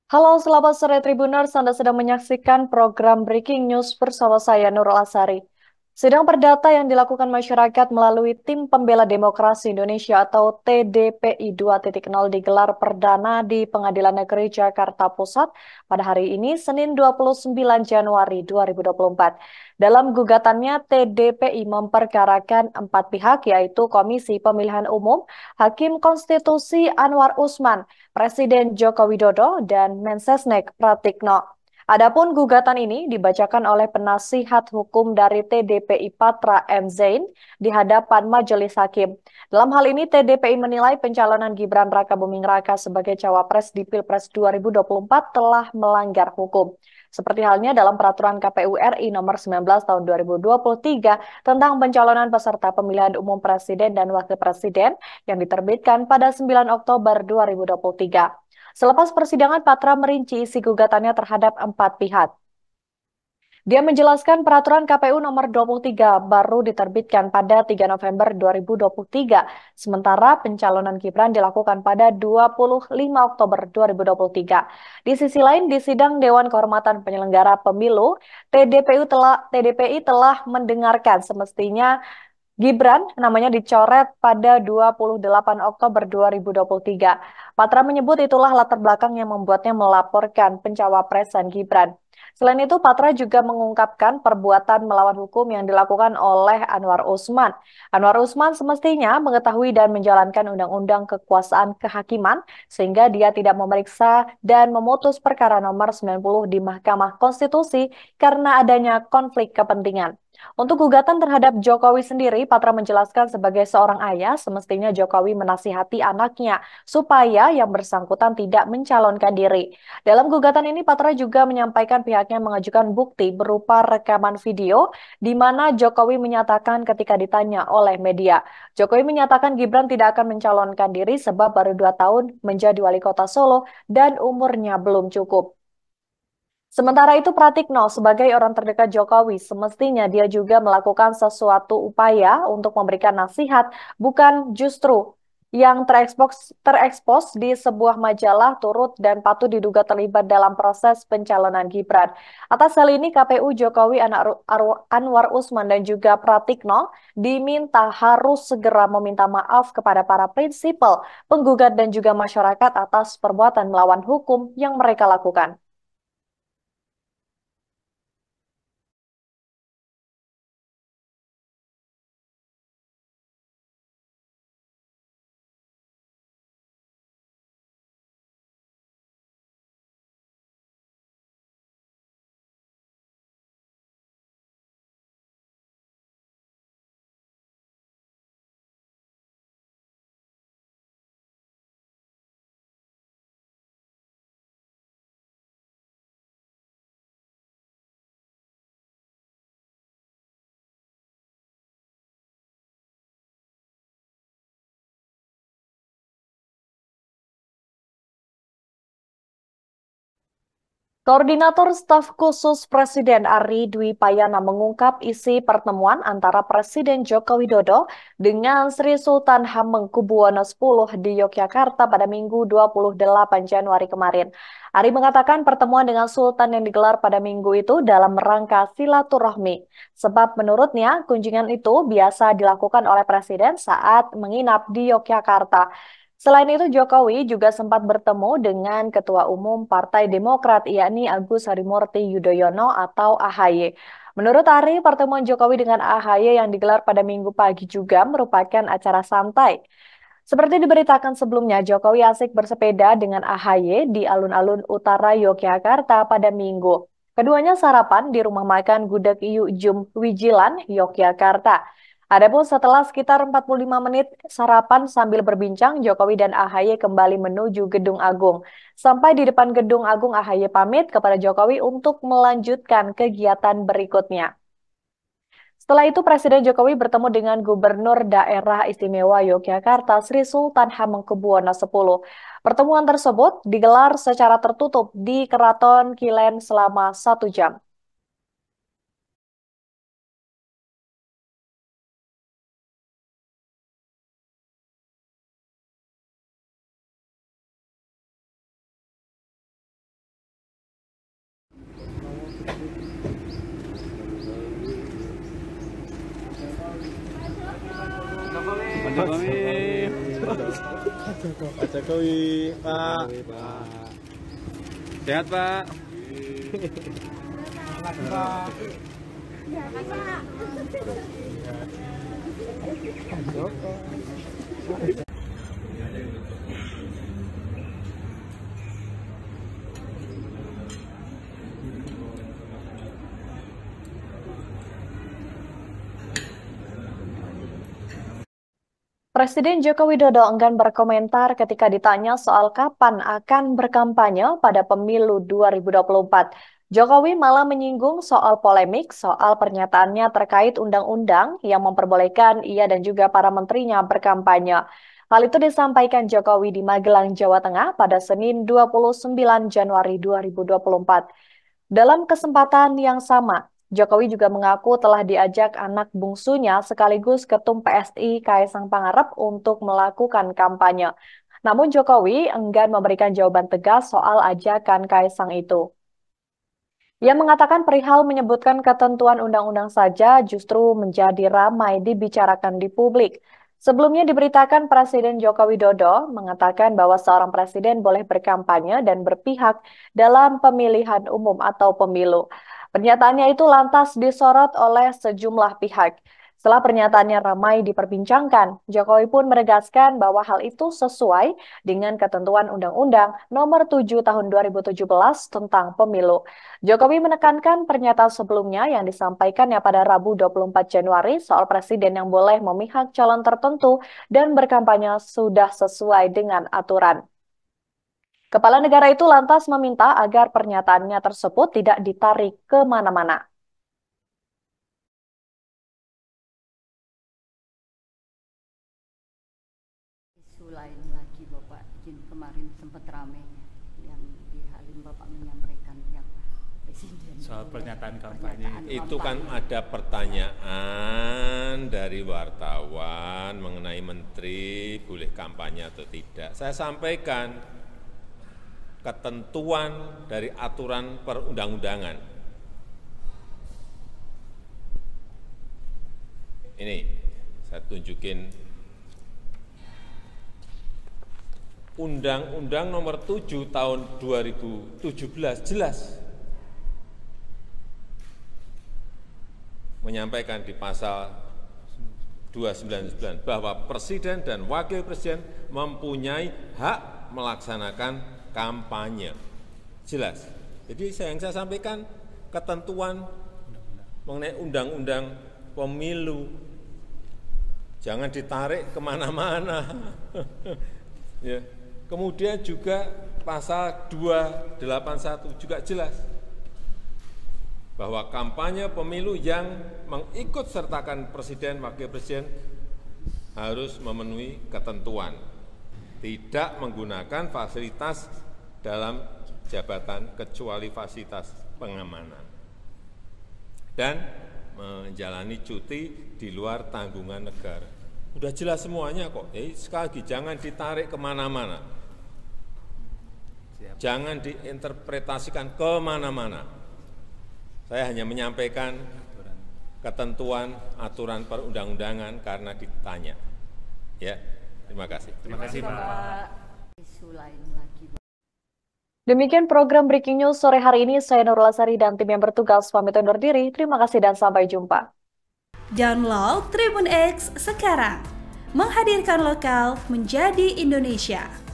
Halo, selamat sore Tribuners. Anda sedang menyaksikan program Breaking News bersama saya Nurul Asari. Sidang perdata yang dilakukan masyarakat melalui Tim Pembela Demokrasi Indonesia atau TDPI 2.0 digelar perdana di Pengadilan Negeri Jakarta Pusat pada hari ini, Senin 29 Januari 2024. Dalam gugatannya, TDPI memperkarakan 4 pihak, yaitu Komisi Pemilihan Umum, Hakim Konstitusi Anwar Usman, Presiden Joko Widodo, dan Mensesnek Pratikno. Adapun gugatan ini dibacakan oleh penasihat hukum dari TDPI Patra M. Zain di hadapan majelis hakim. Dalam hal ini, TDPI menilai pencalonan Gibran Rakabuming Raka sebagai cawapres di Pilpres 2024 telah melanggar hukum. Seperti halnya dalam peraturan KPU RI nomor 19 tahun 2023 tentang pencalonan peserta pemilihan umum presiden dan wakil presiden yang diterbitkan pada 9 Oktober 2023. Selepas persidangan, Patra merinci isi gugatannya terhadap 4 pihak. Dia menjelaskan peraturan KPU nomor 23 baru diterbitkan pada 3 November 2023, sementara pencalonan Gibran dilakukan pada 25 Oktober 2023. Di sisi lain, di sidang Dewan Kehormatan Penyelenggara Pemilu, TDPI telah mendengarkan semestinya Gibran namanya dicoret pada 28 Oktober 2023. Patra menyebut itulah latar belakang yang membuatnya melaporkan pencawapresan Gibran. Selain itu, Patra juga mengungkapkan perbuatan melawan hukum yang dilakukan oleh Anwar Usman. Anwar Usman semestinya mengetahui dan menjalankan undang-undang kekuasaan kehakiman sehingga dia tidak memeriksa dan memutus perkara nomor 90 di Mahkamah Konstitusi karena adanya konflik kepentingan. Untuk gugatan terhadap Jokowi sendiri, Patra menjelaskan sebagai seorang ayah, semestinya Jokowi menasihati anaknya supaya yang bersangkutan tidak mencalonkan diri. Dalam gugatan ini, Patra juga menyampaikan pihaknya mengajukan bukti berupa rekaman video di mana Jokowi menyatakan ketika ditanya oleh media. Jokowi menyatakan Gibran tidak akan mencalonkan diri sebab baru 2 tahun menjadi wali kota Solo dan umurnya belum cukup. Sementara itu, Pratikno sebagai orang terdekat Jokowi, semestinya dia juga melakukan sesuatu upaya untuk memberikan nasihat, bukan justru yang terekspos di sebuah majalah turut dan patut diduga terlibat dalam proses pencalonan Gibran. Atas hal ini, KPU Jokowi Anwar Usman dan juga Pratikno diminta harus segera meminta maaf kepada para prinsipal, penggugat dan juga masyarakat atas perbuatan melawan hukum yang mereka lakukan. Koordinator Staf Khusus Presiden Ari Dwi Payana mengungkap isi pertemuan antara Presiden Joko Widodo dengan Sri Sultan Hamengkubuwono X di Yogyakarta pada Minggu 28 Januari kemarin. Ari mengatakan pertemuan dengan Sultan yang digelar pada Minggu itu dalam rangka silaturahmi. Sebab menurutnya kunjungan itu biasa dilakukan oleh Presiden saat menginap di Yogyakarta. Selain itu, Jokowi juga sempat bertemu dengan Ketua Umum Partai Demokrat, yakni Agus Harimurti Yudhoyono atau AHY. Menurut Ari, pertemuan Jokowi dengan AHY yang digelar pada Minggu pagi juga merupakan acara santai. Seperti diberitakan sebelumnya, Jokowi asik bersepeda dengan AHY di alun-alun utara Yogyakarta pada Minggu. Keduanya sarapan di rumah makan Gudeg Yu Jum Wijilan, Yogyakarta. Adapun setelah sekitar 45 menit sarapan sambil berbincang, Jokowi dan AHY kembali menuju Gedung Agung. Sampai di depan Gedung Agung, AHY pamit kepada Jokowi untuk melanjutkan kegiatan berikutnya. Setelah itu, Presiden Jokowi bertemu dengan Gubernur Daerah Istimewa Yogyakarta, Sri Sultan Hamengkubuwono X. Pertemuan tersebut digelar secara tertutup di Keraton Kilen selama 1 jam. Pak Jokowi, Pak. Sehat, Pak. Pak. Presiden Joko Widodo enggan berkomentar ketika ditanya soal kapan akan berkampanye pada pemilu 2024. Jokowi malah menyinggung soal polemik soal pernyataannya terkait undang-undang yang memperbolehkan ia dan juga para menterinya berkampanye. Hal itu disampaikan Jokowi di Magelang, Jawa Tengah pada Senin 29 Januari 2024. Dalam kesempatan yang sama, Jokowi juga mengaku telah diajak anak bungsunya sekaligus Ketum PSI Kaisang Pangarep untuk melakukan kampanye. Namun Jokowi enggan memberikan jawaban tegas soal ajakan Kaisang itu. Ia mengatakan perihal menyebutkan ketentuan undang-undang saja justru menjadi ramai dibicarakan di publik. Sebelumnya diberitakan Presiden Joko Widodo mengatakan bahwa seorang presiden boleh berkampanye dan berpihak dalam pemilihan umum atau pemilu. Pernyataannya itu lantas disorot oleh sejumlah pihak. Setelah pernyataannya ramai diperbincangkan, Jokowi pun menegaskan bahwa hal itu sesuai dengan ketentuan Undang-Undang Nomor 7 Tahun 2017 tentang Pemilu. Jokowi menekankan pernyataan sebelumnya yang disampaikannya pada Rabu 24 Januari soal presiden yang boleh memihak calon tertentu dan berkampanye sudah sesuai dengan aturan. Kepala negara itu lantas meminta agar pernyataannya tersebut tidak ditarik kemana-mana. Isu lain lagi Bapak, izin kemarin sempat ramai yang di Halim Bapak menyampaikan yang Presiden soal pernyataan kampanye itu kan ada pertanyaan dari wartawan mengenai menteri boleh kampanye atau tidak. Saya sampaikan ketentuan dari aturan perundang-undangan. Ini saya tunjukin Undang-Undang Nomor 7 Tahun 2017 jelas menyampaikan di pasal 299 bahwa presiden dan wakil presiden mempunyai hak melaksanakan kampanye. Jelas. Jadi yang saya sampaikan ketentuan mengenai undang-undang pemilu. Jangan ditarik kemana-mana. Ya. Kemudian juga pasal 281 juga jelas bahwa kampanye pemilu yang mengikut sertakan presiden, wakil presiden harus memenuhi ketentuan, tidak menggunakan fasilitas dalam jabatan kecuali fasilitas pengamanan, dan menjalani cuti di luar tanggungan negara. Udah jelas semuanya kok. Jadi sekali lagi jangan ditarik kemana-mana. Jangan diinterpretasikan kemana-mana. Saya hanya menyampaikan ketentuan aturan perundang-undangan karena ditanya. Ya, terima kasih. Terima kasih Pak. Isu lain lagi. Demikian program Breaking News sore hari ini. Saya Nurul Asari dan tim yang bertugas pamit undur diri. Terima kasih dan sampai jumpa. Download Tribun X sekarang. Menghadirkan lokal menjadi Indonesia.